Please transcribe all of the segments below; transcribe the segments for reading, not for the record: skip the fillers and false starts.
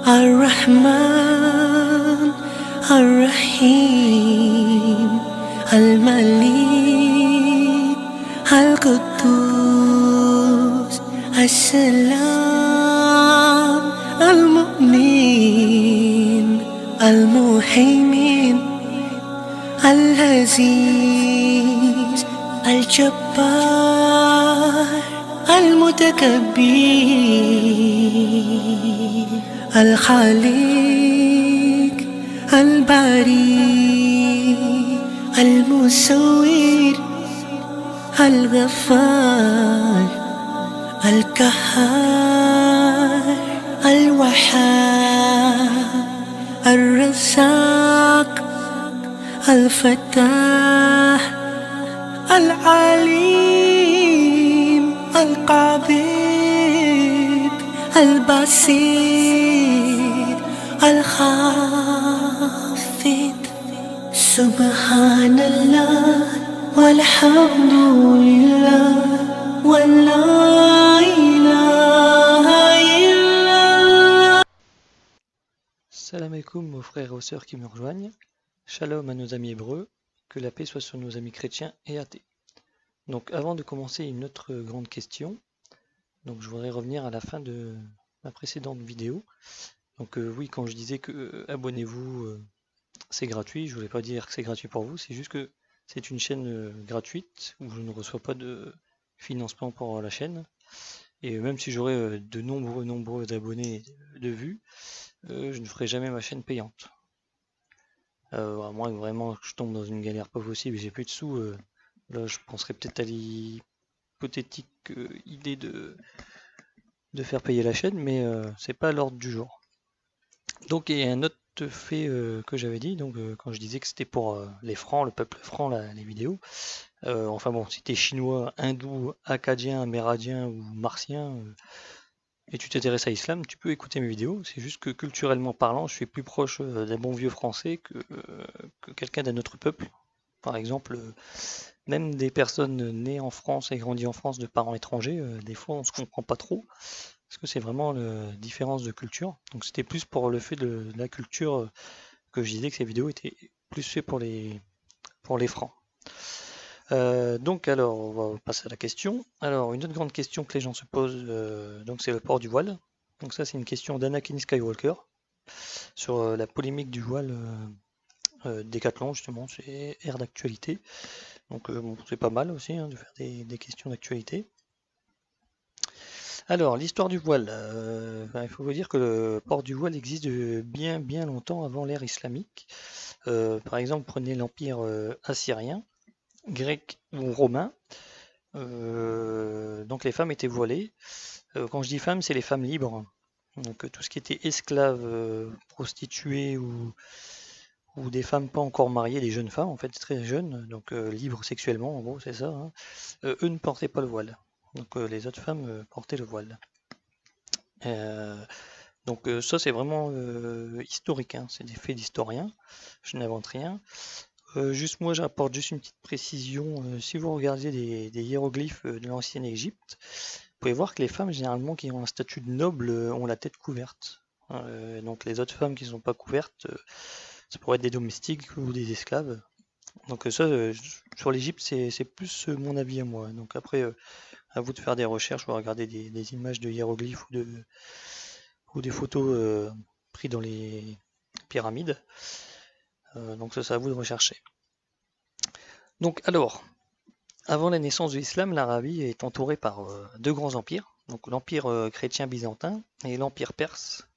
الرحمن الرحيم الملك القدوس السلام المؤمن المهيمن العزيز الجبار المتكبر الخالق الباري المصور الغفار القهار الوهاب الرزاق الفتاح العليم القابض البصير الخافض سبحان الله والحمد لله ولا إله إلا الله. Salam alaikum aux frères et aux sœurs qui me rejoignent. Shalom à nos amis hébreux. Que la paix soit sur nos amis chrétiens et athées. Donc avant de commencer une autre grande question, donc je voudrais revenir à la fin de ma précédente vidéo. Donc oui, quand je disais que abonnez-vous, c'est gratuit, je voulais pas dire que c'est gratuit pour vous, c'est juste que c'est une chaîne gratuite où je ne reçois pas de financement pour la chaîne. Et même si j'aurais de nombreux abonnés de vues, je ne ferai jamais ma chaîne payante. À moins que vraiment je tombe dans une galère pas possible et j'ai plus de sous, là je penserais peut-être à l'hypothétique idée de faire payer la chaîne, mais c'est pas à l'ordre du jour. Donc il y a un autre fait que j'avais dit, donc quand je disais que c'était pour les francs, le peuple franc, les vidéos. Enfin bon, si t'es chinois, hindou, acadien, amérindien ou martien, et tu t'intéresses à l'islam, tu peux écouter mes vidéos. C'est juste que culturellement parlant, je suis plus proche d'un bon vieux français que quelqu'un d'un autre peuple. Par exemple, même des personnes nées en France et grandies en France de parents étrangers, des fois on se comprend pas trop, parce que c'est vraiment la différence de culture. Donc c'était plus pour le fait de la culture que je disais que ces vidéos étaient plus faites pour les francs. Donc alors, on va passer à la question. Alors, une autre grande question que les gens se posent, donc c'est le port du voile. Donc ça, c'est une question d'Anakin Skywalker sur la polémique du voile Décathlon, justement, c'est ère d'actualité. Donc bon, c'est pas mal aussi de faire des questions d'actualité. Alors, l'histoire du voile. Il faut vous dire que le port du voile existe de bien longtemps avant l'ère islamique. Par exemple, prenez l'empire assyrien, grec ou romain. Donc les femmes étaient voilées. Quand je dis femmes, c'est les femmes libres. Donc tout ce qui était esclaves, prostituées ou des femmes pas encore mariées, des jeunes femmes en fait, très jeunes, donc libres sexuellement, en gros, c'est ça. Eux ne portaient pas le voile. Donc les autres femmes portaient le voile. Donc ça c'est vraiment historique, c'est des faits d'historiens, je n'invente rien. Juste moi j'apporte juste une petite précision, si vous regardez des hiéroglyphes de l'ancienne Égypte, vous pouvez voir que les femmes généralement qui ont un statut de noble ont la tête couverte. Donc les autres femmes qui ne sont pas couvertes, ça pourrait être des domestiques ou des esclaves. Donc ça, sur l'Égypte, c'est plus mon avis à moi. Donc après, à vous de faire des recherches ou regarder des images de hiéroglyphes ou des photos prises dans les pyramides. Donc ça, c'est à vous de rechercher. Donc alors, avant la naissance de l'islam, l'Arabie est entourée par deux grands empires. Donc l'empire chrétien byzantin et l'empire perse.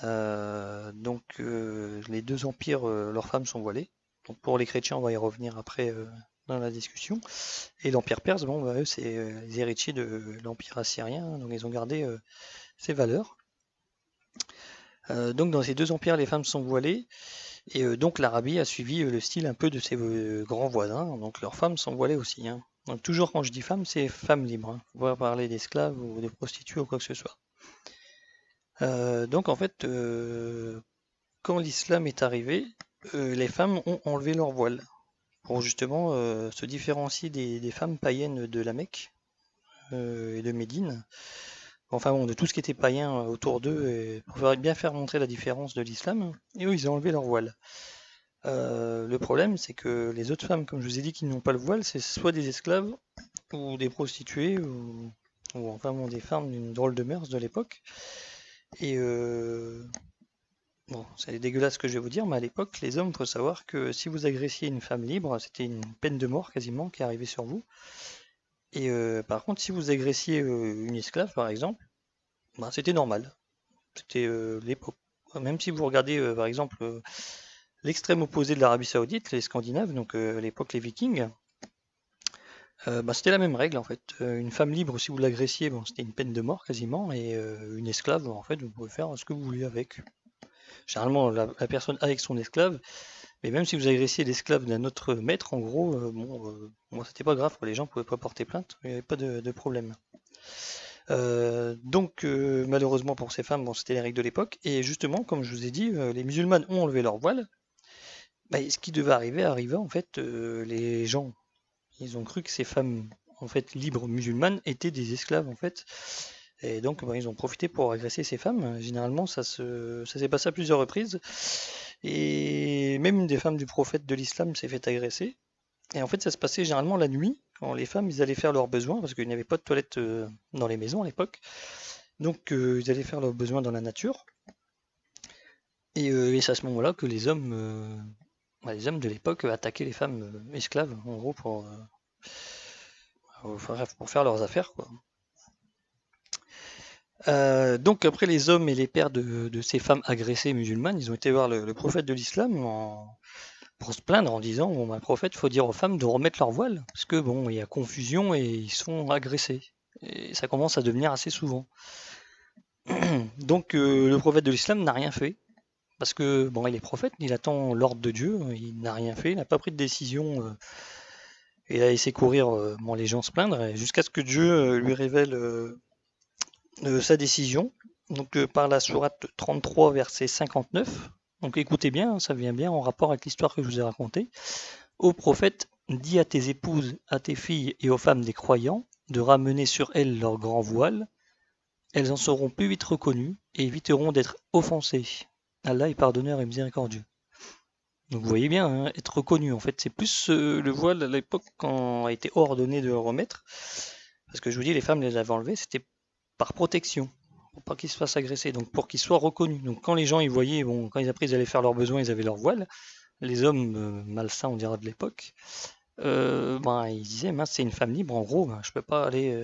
Donc les deux empires, leurs femmes sont voilées. Donc pour les chrétiens, on va y revenir après dans la discussion. Et l'empire perse, bon, eux, c'est les héritiers de l'empire assyrien, donc ils ont gardé ces valeurs. Donc dans ces deux empires, les femmes sont voilées. Et donc l'Arabie a suivi le style un peu de ses grands voisins, donc leurs femmes sont voilées aussi. Donc toujours quand je dis femmes, c'est femmes libres. Faut pas parler d'esclaves ou de prostituées ou quoi que ce soit. Donc en fait, quand l'islam est arrivé, les femmes ont enlevé leur voile pour justement se différencier des femmes païennes de la Mecque et de Médine. enfin bon, de tout ce qui était païen autour d'eux, et pour bien faire montrer la différence de l'islam, et eux ils ont enlevé leur voile. Le problème c'est que les autres femmes, comme je vous ai dit, qui n'ont pas le voile, c'est soit des esclaves, ou des prostituées, ou enfin bon, des femmes d'une drôle de mœurs de l'époque. Et bon, c'est dégueulasse ce que je vais vous dire, mais à l'époque, les hommes, il faut savoir que si vous agressiez une femme libre, c'était une peine de mort quasiment qui arrivait sur vous. Et par contre, si vous agressiez une esclave, par exemple, bah, c'était normal. C'était l'époque. Même si vous regardez, par exemple, l'extrême opposé de l'Arabie Saoudite, les Scandinaves, donc à l'époque les Vikings, bah, c'était la même règle en fait. Une femme libre, si vous l'agressiez, bon, c'était une peine de mort quasiment, et une esclave, en fait, vous pouvez faire ce que vous voulez avec. Généralement, la personne avec son esclave, mais même si vous agressiez l'esclave d'un autre maître, en gros, bon, c'était pas grave, quoi, les gens pouvaient pas porter plainte, il n'y avait pas de problème. Donc, malheureusement pour ces femmes, bon, c'était les règles de l'époque, et justement, comme je vous ai dit, les musulmanes ont enlevé leur voile. Bah, ce qui devait arriver arriva en fait. Les gens, ils ont cru que ces femmes, en fait, libres musulmanes, étaient des esclaves en fait. Et donc, bah, ils ont profité pour agresser ces femmes. Généralement, ça s'est passé à plusieurs reprises. Et même une des femmes du prophète de l'islam s'est fait agresser. Et en fait, ça se passait généralement la nuit, quand les femmes, ils allaient faire leurs besoins, parce qu'il n'y avait pas de toilettes dans les maisons à l'époque. Donc, ils allaient faire leurs besoins dans la nature. Et c'est à ce moment-là que bah, les hommes de l'époque attaquaient les femmes esclaves, en gros, pour faire leurs affaires, quoi. Donc après les hommes et les pères de ces femmes agressées musulmanes, ils ont été voir le prophète de l'islam pour se plaindre en disant bon bah, prophète, faut dire aux femmes de remettre leur voile parce que bon il y a confusion et ils sont agressés et ça commence à devenir assez souvent. Donc le prophète de l'islam n'a rien fait parce que bon il est prophète, il attend l'ordre de Dieu, il n'a rien fait, il n'a pas pris de décision. Il a laissé courir bon, les gens se plaindre jusqu'à ce que Dieu lui révèle sa décision, donc par la sourate 33, verset 59. Donc écoutez bien, ça vient bien en rapport avec l'histoire que je vous ai racontée. Ô prophète, dis à tes épouses, à tes filles et aux femmes des croyants de ramener sur elles leur grand voile. Elles en seront plus vite reconnues et éviteront d'être offensées. Allah est pardonneur et miséricordieux. Donc vous voyez bien, hein, être reconnu en fait, c'est plus le voile à l'époque quand a été ordonné de le remettre. Parce que je vous dis, les femmes les avaient enlevés, c'était par protection, pour pas qu'ils se fassent agresser, donc pour qu'ils soient reconnus. Donc quand les gens ils voyaient, bon, quand ils allaient faire leurs besoins, ils avaient leur voile. Les hommes malsains, on dira de l'époque, ben, ils disaient, mince, c'est une femme libre, en gros, ben, je peux pas aller,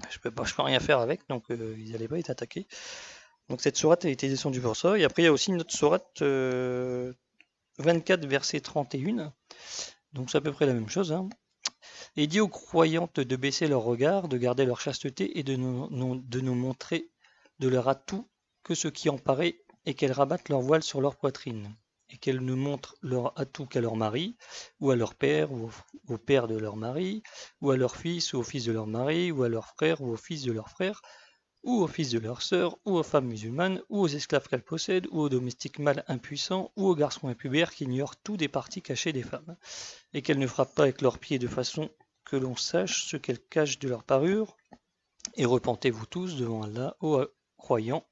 je peux rien faire avec, donc ils n'allaient pas être attaqués. Donc cette sourate a été descendue pour ça. Et après il y a aussi une autre sourate 24, verset 31. Donc c'est à peu près la même chose, hein. Et dit aux croyantes de baisser leur regard, de garder leur chasteté et de nous montrer de leur atout que ce qui en paraît, et qu'elles rabattent leur voile sur leur poitrine, et qu'elles ne montrent leur atout qu'à leur mari, ou à leur père, ou au père de leur mari, ou à leur fils, ou au fils de leur mari, ou à leur frère, ou au fils de leur frère, ou aux fils de leur sœur, ou aux femmes musulmanes, ou aux esclaves qu'elles possèdent, ou aux domestiques mâles impuissants, ou aux garçons impubères qui ignorent tout des parties cachées des femmes, et qu'elles ne frappent pas avec leurs pieds de façon que l'on sache ce qu'elles cachent de leur parure, et repentez-vous tous devant Allah, ô croyants,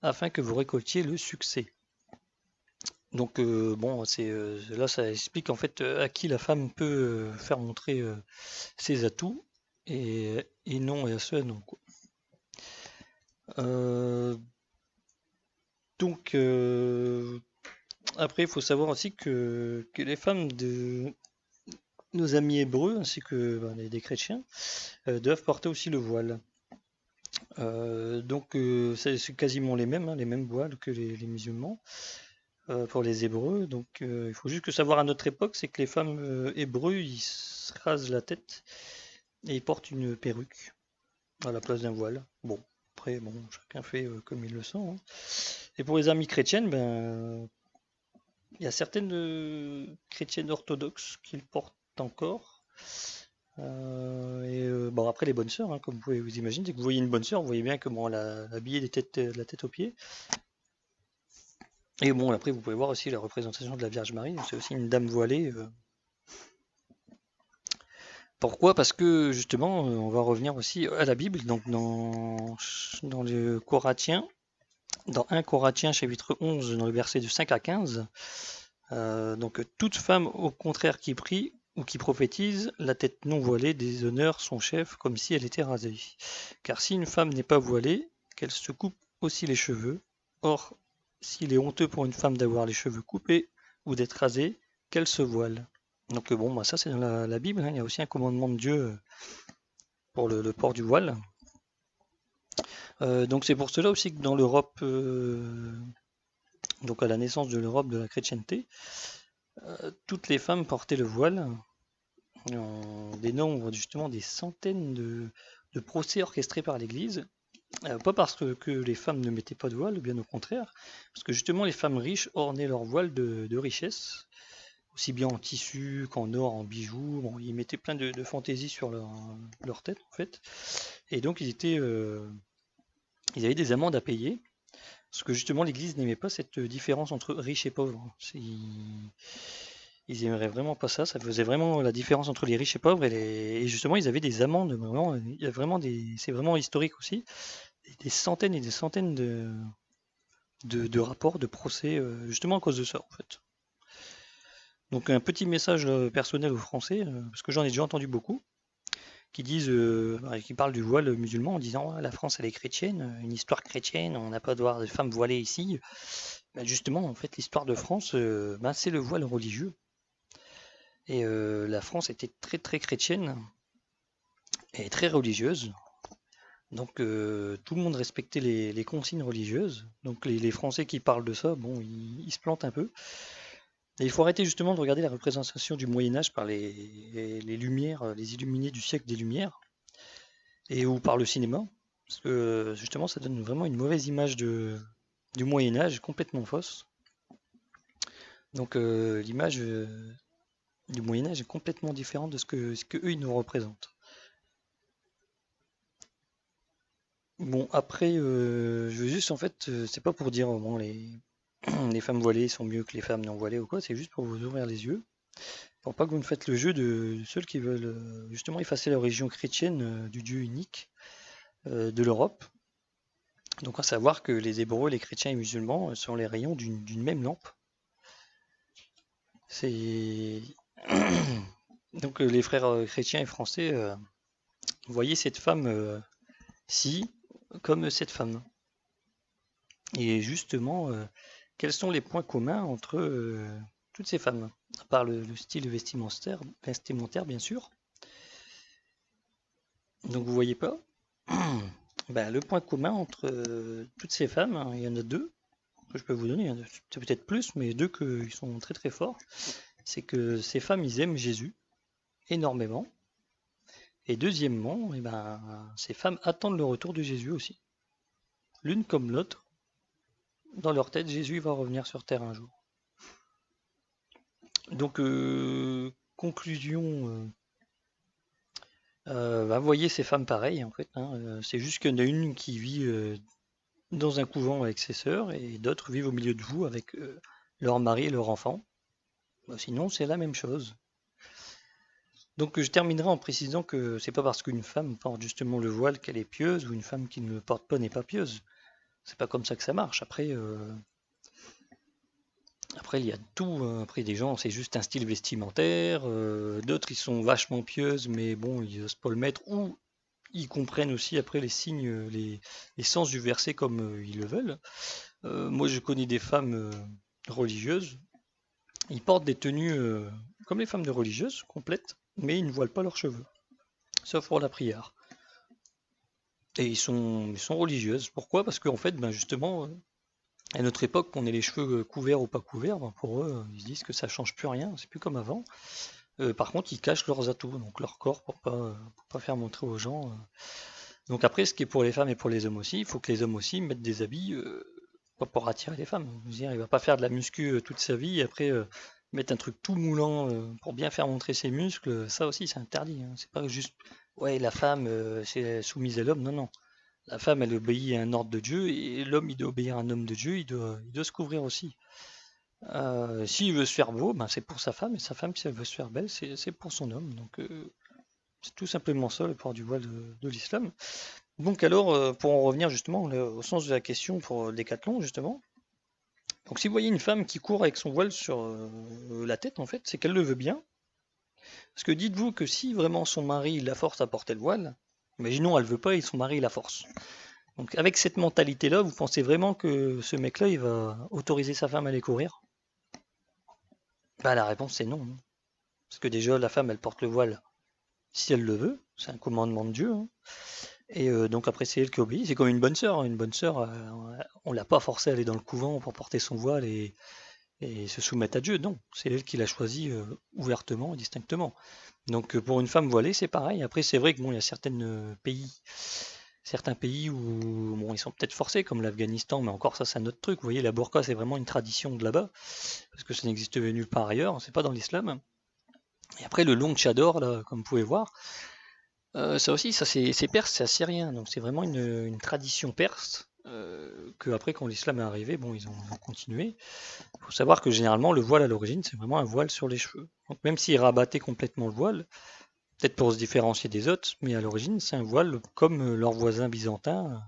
afin que vous récoltiez le succès. Donc bon, là ça explique en fait à qui la femme peut faire montrer ses atouts, et non, et à ceux non, quoi. Donc après il faut savoir aussi que les femmes de nos amis hébreux ainsi que des chrétiens doivent porter aussi le voile. Donc c'est quasiment les mêmes, hein, les mêmes voiles que les musulmans pour les hébreux. Donc il faut juste que savoir à notre époque, c'est que les femmes hébreux ils se rasent la tête et ils portent une perruque à la place d'un voile. Bon, après bon, chacun fait comme il le sent, hein. Et pour les amies chrétiennes, ben il y a certaines chrétiennes orthodoxes qui le portent encore. Bon après les bonnes sœurs, hein, comme vous pouvez vous imaginer, dès que vous voyez une bonne sœur, vous voyez bien comment elle a habillé de la tête aux pieds. Et bon après vous pouvez voir aussi la représentation de la Vierge Marie, c'est aussi une dame voilée Pourquoi? Parce que justement, on va revenir aussi à la Bible, donc dans le Corinthiens, dans 1 Corinthiens chapitre 11, dans le verset de 5 à 15, donc toute femme au contraire qui prie ou qui prophétise, la tête non voilée déshonore son chef comme si elle était rasée. Car si une femme n'est pas voilée, qu'elle se coupe aussi les cheveux. Or, s'il est honteux pour une femme d'avoir les cheveux coupés ou d'être rasée, qu'elle se voile. Donc bon, bah ça c'est dans la Bible, hein. Il y a aussi un commandement de Dieu pour le port du voile. Donc c'est pour cela aussi que dans l'Europe, donc à la naissance de l'Europe de la chrétienté, toutes les femmes portaient le voile. On dénombre justement des centaines de procès orchestrés par l'Église. Pas parce que les femmes ne mettaient pas de voile, bien au contraire, parce que justement les femmes riches ornaient leur voile de richesse, aussi bien en tissu qu'en or, en bijoux. Bon, ils mettaient plein de fantaisies sur leur tête en fait, et donc ils avaient des amendes à payer, parce que justement l'Église n'aimait pas cette différence entre riches et pauvres. Ils aimeraient vraiment pas ça, ça faisait vraiment la différence entre les riches et pauvres, et justement ils avaient des amendes, vraiment, il y a vraiment c'est vraiment historique aussi, des centaines et des centaines de rapports, de procès, justement à cause de ça en fait. Donc un petit message personnel aux Français, parce que j'en ai déjà entendu beaucoup, qui parlent du voile musulman en disant: ah, la France elle est chrétienne, une histoire chrétienne, on n'a pas de droit de femmes voilées ici. Ben justement, en fait, l'histoire de France, c'est le voile religieux. Et la France était très très chrétienne et très religieuse. Donc tout le monde respectait les consignes religieuses. Donc les Français qui parlent de ça, bon, ils se plantent un peu. Et il faut arrêter justement de regarder la représentation du Moyen-Âge par les Lumières, les illuminés du siècle des Lumières, ou par le cinéma, parce que justement ça donne vraiment une mauvaise image du Moyen-Âge, complètement fausse. Donc l'image du Moyen-Âge est complètement différente de ce que eux ils nous représentent. Bon, après, je veux juste, en fait, c'est pas pour dire, bon, les femmes voilées sont mieux que les femmes non voilées ou quoi, c'est juste pour vous ouvrir les yeux, pour pas que vous ne faites le jeu de ceux qui veulent justement effacer la religion chrétienne du Dieu unique de l'Europe. Donc à savoir que les Hébreux, les chrétiens et musulmans sont les rayons d'une même lampe. C'est donc les frères chrétiens et français, voyez cette femme-ci comme cette femme. Et justement, quels sont les points communs entre toutes ces femmes, à part le style vestimentaire bien sûr. Donc vous voyez pas. Ben, le point commun entre toutes ces femmes, hein, il y en a deux que je peux vous donner, c'est peut-être plus, mais deux qui sont très très forts. C'est que ces femmes, ils aiment Jésus énormément. Et deuxièmement, ces femmes attendent le retour de Jésus aussi. L'une comme l'autre, dans leur tête, Jésus va revenir sur terre un jour. Donc, conclusion, vous voyez ces femmes pareilles en fait, hein, c'est juste qu'il y en a une qui vit dans un couvent avec ses sœurs et d'autres vivent au milieu de vous avec leur mari et leur enfant. Sinon, c'est la même chose. Donc je terminerai en précisant que c'est pas parce qu'une femme porte justement le voile qu'elle est pieuse, ou une femme qui ne le porte pas n'est pas pieuse. C'est pas comme ça que ça marche. Après, il y a tout. Après, des gens, c'est juste un style vestimentaire. D'autres, ils sont vachement pieuses, mais bon, ils osent pas le mettre. Ou ils comprennent aussi après les signes, les sens du verset comme ils le veulent. Moi, je connais des femmes religieuses. Ils portent des tenues comme les femmes de religieuses, complètes, mais ils ne voilent pas leurs cheveux, sauf pour la prière. Et ils sont religieuses. Pourquoi? Parce qu'en fait, justement, à notre époque, qu'on ait les cheveux couverts ou pas couverts, pour eux, ils se disent que ça change plus rien, c'est plus comme avant. Par contre, ils cachent leurs atouts, donc leur corps, pour pas faire montrer aux gens. Donc après, ce qui est pour les femmes et pour les hommes aussi, il faut que les hommes aussi mettent des habits pas pour attirer les femmes. Je veux dire, il va pas faire de la muscu toute sa vie et après mettre un truc tout moulant pour bien faire montrer ses muscles. Ça aussi, c'est interdit, hein. C'est pas juste, ouais, la femme c'est soumise à l'homme. Non, non. La femme, elle obéit à un ordre de Dieu et l'homme, il doit obéir à un homme de Dieu. Il doit se couvrir aussi. S'il veut se faire beau, c'est pour sa femme, et sa femme, si elle veut se faire belle, c'est pour son homme. Donc C'est tout simplement ça, le port du voile de l'islam. Donc alors, pour en revenir justement au sens de la question pour Décathlon, justement. Donc si vous voyez une femme qui court avec son voile sur la tête, en fait, c'est qu'elle le veut bien. Parce que dites-vous que si vraiment son mari la force à porter le voile, imaginons elle veut pas et son mari la force. Donc avec cette mentalité-là, vous pensez vraiment que ce mec-là, il va autoriser sa femme à aller courir? Bah la réponse c'est non, hein. Parce que déjà la femme elle porte le voile si elle le veut, c'est un commandement de Dieu, hein. Et donc après c'est elle qui obéit, c'est comme une bonne sœur, hein. Une bonne sœur, on l'a pas forcée à aller dans le couvent pour porter son voile et se soumettre à Dieu, non, c'est elle qui l'a choisi ouvertement et distinctement. Donc pour une femme voilée c'est pareil. Après c'est vrai que bon il y a certains pays où bon, ils sont peut-être forcés, comme l'Afghanistan, mais encore ça c'est un autre truc. Vous voyez, la burqa c'est vraiment une tradition de là-bas, parce que ça n'existe nulle part ailleurs, c'est pas dans l'islam. Et après le long tchador, là, comme vous pouvez voir, ça aussi, ça c'est perse, c'est assyrien, donc c'est vraiment une tradition perse. Que après quand l'islam est arrivé, bon ils ont continué. Il faut savoir que généralement le voile à l'origine c'est vraiment un voile sur les cheveux. Donc même s'ils rabattaient complètement le voile, peut-être pour se différencier des autres, mais à l'origine c'est un voile comme leurs voisins byzantins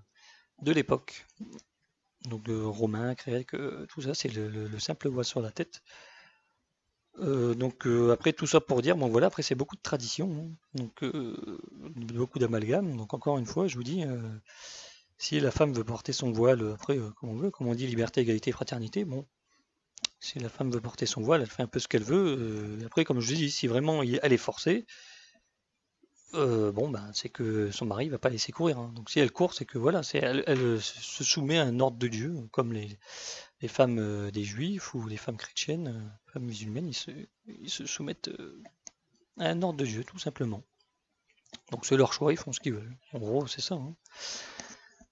de l'époque. Donc romain, grec, tout ça, c'est le simple voile sur la tête. Donc après tout ça pour dire, bon voilà, après c'est beaucoup de traditions, hein. Donc beaucoup d'amalgames. Donc encore une fois, je vous dis, si la femme veut porter son voile, après comme on veut, comme on dit liberté, égalité, fraternité, bon, si la femme veut porter son voile, elle fait un peu ce qu'elle veut. Après, comme je vous dis, si vraiment elle est forcée, bon ben c'est que son mari va pas laisser courir, hein. Donc si elle court, c'est que voilà, elle se soumet à un ordre de Dieu, comme les femmes des juifs ou les femmes chrétiennes, femmes musulmanes, ils se soumettent à un ordre de Dieu, tout simplement. Donc c'est leur choix, ils font ce qu'ils veulent. En gros, c'est ça, hein.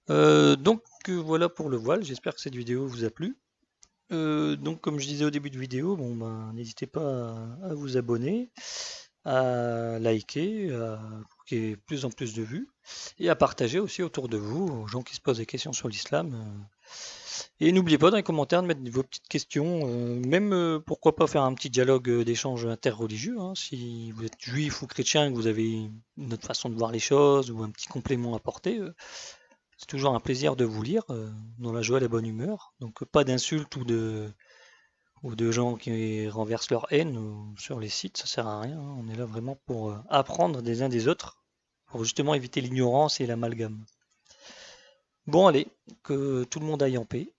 Donc voilà pour le voile, j'espère que cette vidéo vous a plu. Donc comme je disais au début de vidéo, bon ben n'hésitez pas à vous abonner, à liker, pour qu'il y ait de plus en plus de vues, et à partager aussi autour de vous, aux gens qui se posent des questions sur l'islam. Et n'oubliez pas dans les commentaires de mettre vos petites questions, même pourquoi pas faire un petit dialogue d'échange interreligieux, hein, si vous êtes juif ou chrétien, que vous avez une autre façon de voir les choses ou un petit complément à apporter. C'est toujours un plaisir de vous lire, dans la joie et la bonne humeur. Donc pas d'insultes ou de gens qui renversent leur haine sur les sites, ça sert à rien, hein. On est là vraiment pour apprendre des uns des autres, pour justement éviter l'ignorance et l'amalgame. Bon allez, que tout le monde aille en paix,